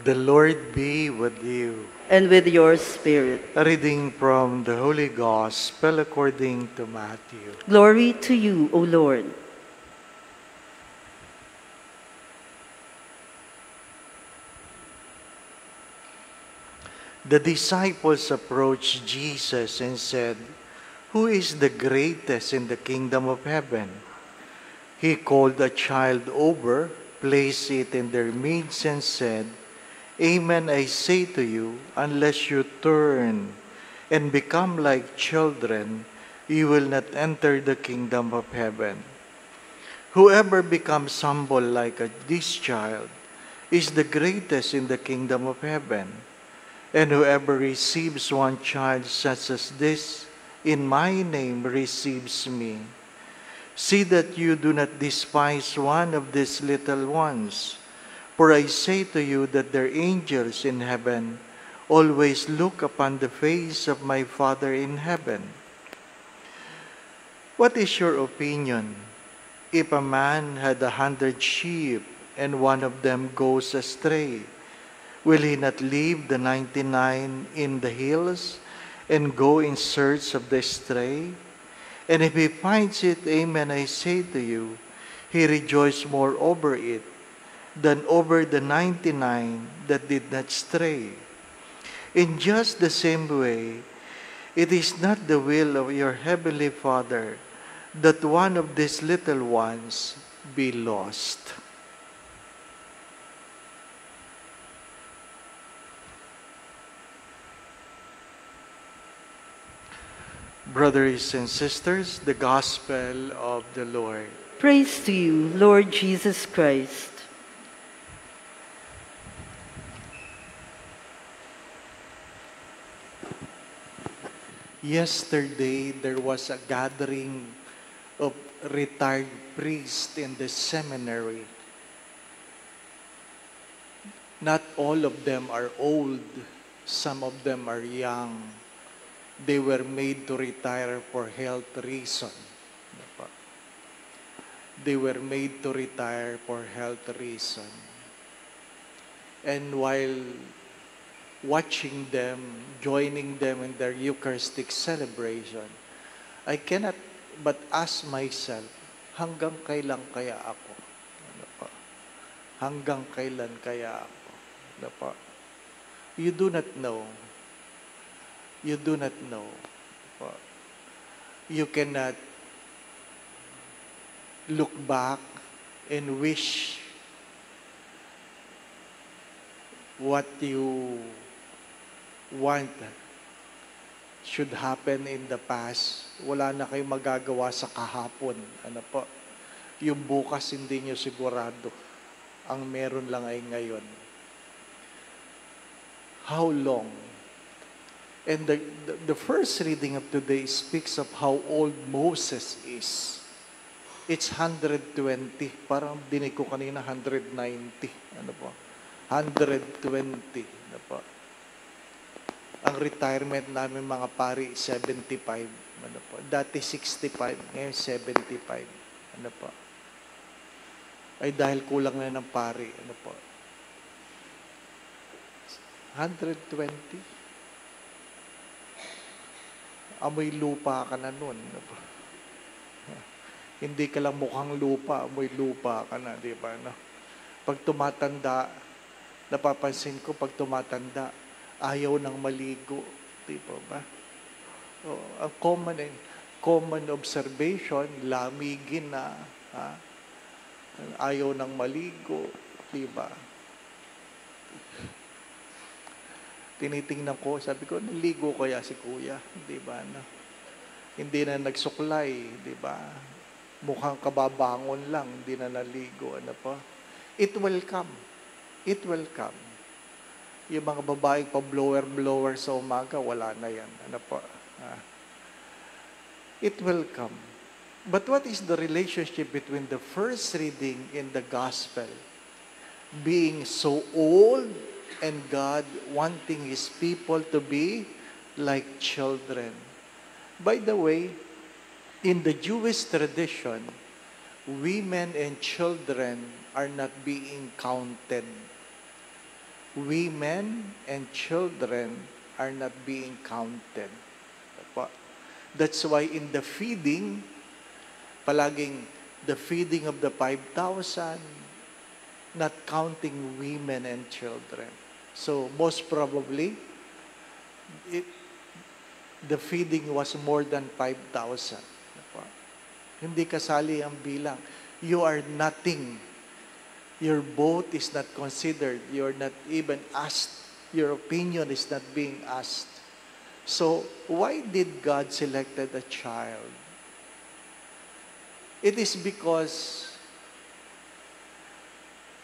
The Lord be with you. And with your spirit. A reading from the Holy Gospel according to Matthew. Glory to you, O Lord. The disciples approached Jesus and said, "Who is the greatest in the kingdom of heaven?" He called a child over, placed it in their midst, and said, "Amen, I say to you, unless you turn and become like children, you will not enter the kingdom of heaven. Whoever becomes humble like this child is the greatest in the kingdom of heaven. And whoever receives one child such as this in my name receives me. See that you do not despise one of these little ones, for I say to you that their angels in heaven always look upon the face of my Father in heaven. What is your opinion? If a man had 100 sheep and one of them goes astray, will he not leave the 99 in the hills and go in search of the stray? And if he finds it, amen, I say to you, he rejoices more over it than over the 99 that did not stray. In just the same way, it is not the will of your heavenly Father that one of these little ones be lost." Brothers and sisters, the Gospel of the Lord. Praise to you, Lord Jesus Christ. Yesterday, there was a gathering of retired priests in the seminary. Not all of them are old. Some of them are young. They were made to retire for health reason. They were made to retire for health reason. And while watching them, joining them in their Eucharistic celebration, I cannot but ask myself, hanggang kailan kaya ako? Hanggang kailan kaya ako? You do not know. You do not know. You cannot look back and wish what you want should happen in the past. Wala na kayong magagawa sa kahapon. Yung bukas hindi nyo sigurado. Ang meron lang ay ngayon. How long? And the first reading of today speaks of how old Moses is. It's 120. Parang dinig ko kanina 190. 120. Ang retirement namin mga pari, 75. Dati 65, ngayon 75. Ay dahil kulang na ng pari. 120. Amoy lupa ka na nun. Hindi ka lang mukhang lupa, amoy lupa ka na, di ba? Pag tumatanda, napapansin ko, pag tumatanda, ayaw nang maligo. Di ba? Ang common observation, lamigin na. Ayaw nang maligo. Di ba? Tinitingnan ko, sabi ko, naligo kaya si kuya? Di ba? Hindi na nagsuklay. Di ba? Mukhang kababangon lang, hindi na naligo. It will come. It will come. Yung mga babaeng pa-blower sa umaga, wala na yan. It will come. But what is the relationship between the first reading in the gospel, being so old, and God wanting His people to be like children? By the way, in the Jewish tradition, women and children are not being counted. women and children are not being counted. That's why in the feeding, palaging the feeding of the 5,000, not counting women and children. So most probably, the feeding was more than 5,000. Hindi kasali ang bilang. You are nothing. Your vote is not considered. You're not even asked. Your opinion is not being asked. So, why did God selected a child? It is because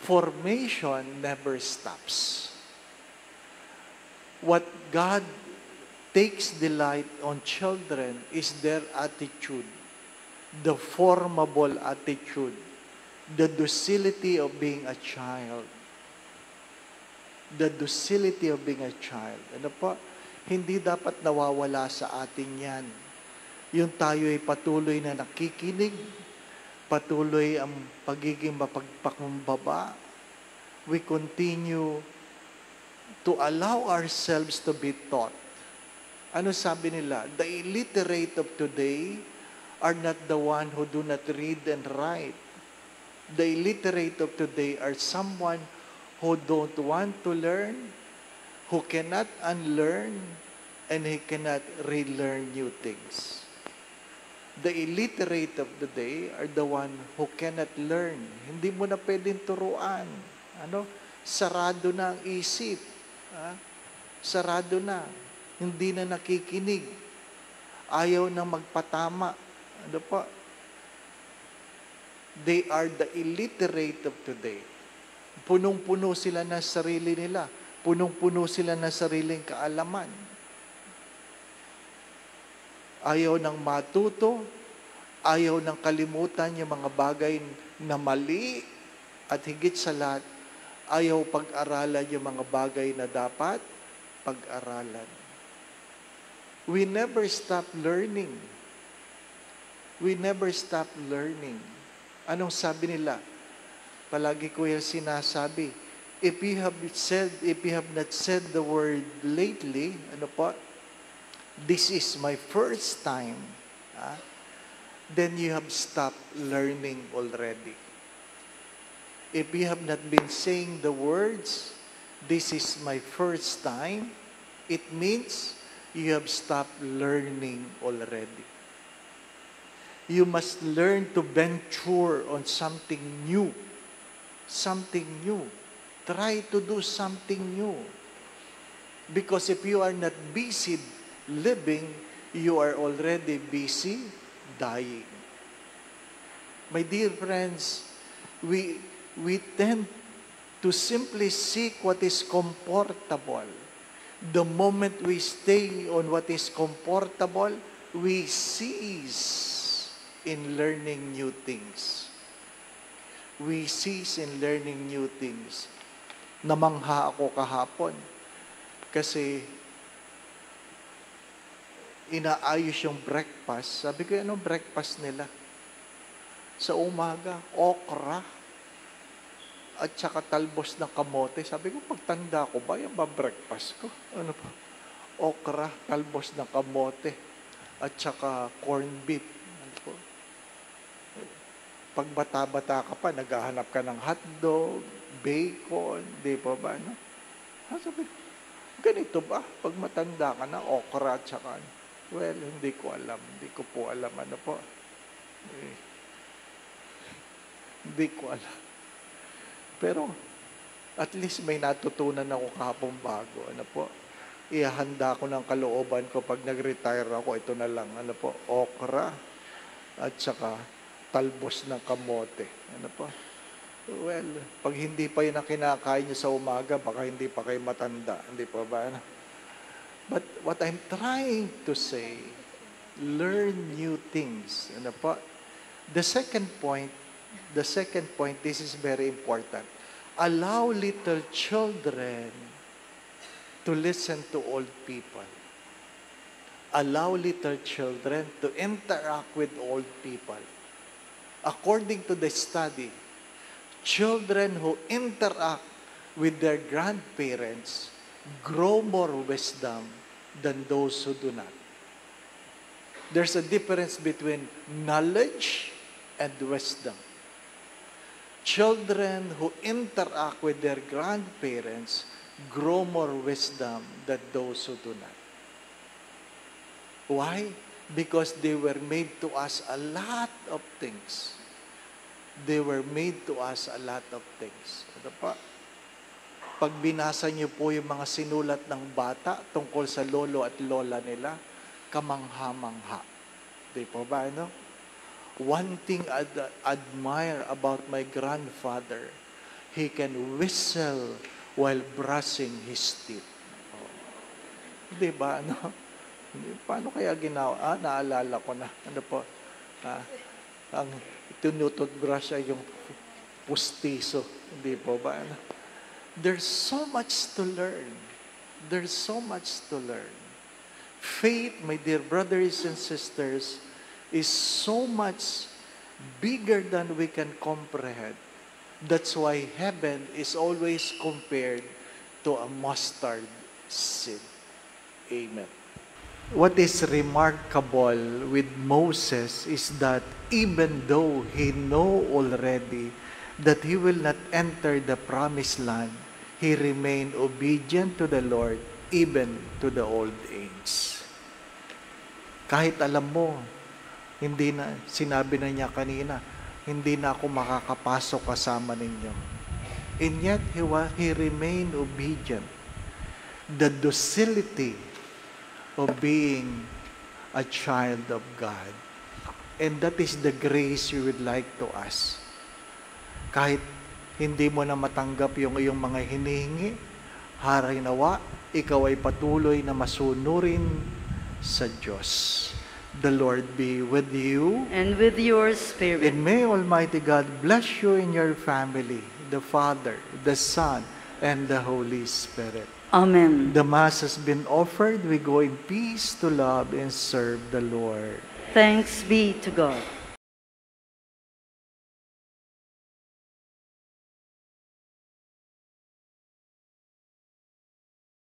formation never stops. What God takes delight on children is their attitude, the formable attitude, the docility of being a child. The docility of being a child. Ano po? Hindi dapat nawawala sa atin yan. Yung tayo ay patuloy na nakikinig, patuloy ang pagiging mapagpakumbaba. We continue to allow ourselves to be taught. Ano sabi nila? The illiterate of today are not the one who do not read and write. The illiterate of today are someone who don't want to learn, who cannot unlearn, and he cannot relearn new things. The illiterate of the day are the one who cannot learn. Hindi mo na pwedeng turuan. Sarado na ang isip. Sarado na. Hindi na nakikinig. Ayaw na magpatama. They are the illiterate of today. Punong-puno sila na sarili nila. Punong-puno sila na sariling kaalaman. Ayaw nang matuto, ayaw nang kalimutan yung mga bagay na mali, at higit sa lahat, ayaw pag-aralan yung mga bagay na dapat pag-aralan. We never stop learning. We never stop learning. Anong sabi nila? Palagi ko yung sinasabi, if you have not said the word lately, this is my first time, then you have stopped learning already. If you have not been saying the words, this is my first time, it means you have stopped learning already. You must learn to venture on something new. Something new. Try to do something new. Because if you are not busy living, you are already busy dying. My dear friends, we tend to simply seek what is comfortable. The moment we stay on what is comfortable, we cease in learning new things. We cease in learning new things. Namangha ako kahapon kasi inaayos yung breakfast. Sabi ko, anong breakfast nila? Sa umaga, okra at saka talbos ng kamote. Sabi ko, pagtanda ko ba, yan ba breakfast ko? Ano pa? Okra, talbos ng kamote at saka corned beef. Pag bata-bata ka pa, naghahanap ka ng hotdog, bacon, di pa ba, no? Sabi, ganito ba? Pag matanda ka na, okra at saka, well, hindi ko alam. Hindi ko po alam, Hindi ko alam. Pero, at least may natutunan ako kahapon bago, Ihahanda ko ng kalooban ko pag nag-retire ako, ito na lang, okra at saka talbos ng kamote. Well, pag hindi pa yun ang kinakain nyo sa umaga, baka hindi pa kayo matanda. Hindi pa ba? But what I'm trying to say, learn new things. The second point, this is very important. Allow little children to listen to old people. Allow little children to interact with old people. According to the study, children who interact with their grandparents grow more wisdom than those who do not. There's a difference between knowledge and wisdom. Children who interact with their grandparents grow more wisdom than those who do not. Why? Because they were made to us a lot of things. They were made to us a lot of things. Ano pa? Pag binasa niyo po yung mga sinulat ng bata tungkol sa lolo at lola nila, kamangha-mangha. Di po ba, ano? One thing I admire about my grandfather, he can whistle while brushing his teeth. Oh. Di ba, ano? Paano kaya ginawa? Naalala ko na. Ano po? Ang tinututbrush ay yung pustiso. Di po ba, ano? There's so much to learn. There's so much to learn. Faith, my dear brothers and sisters, is so much bigger than we can comprehend. That's why heaven is always compared to a mustard seed. Amen. What is remarkable with Moses is that even though he know already that he will not enter the promised land, he remained obedient to the Lord even to the old age. Kahit alam mo, hindi na, sinabi na niya kanina, hindi na ako makakapasok kasama ninyo. And yet, he remained obedient. The docility of being a child of God. And that is the grace you would like to us. Kahit hindi mo na matanggap yung iyong mga hinihingi, haray nawa, ikaw ay patuloy na masunurin sa Diyos. The Lord be with you. And with your spirit. And may Almighty God bless you and your family, the Father, the Son, and the Holy Spirit. Amen. The Mass has been offered. We go in peace to love and serve the Lord. Thanks be to God.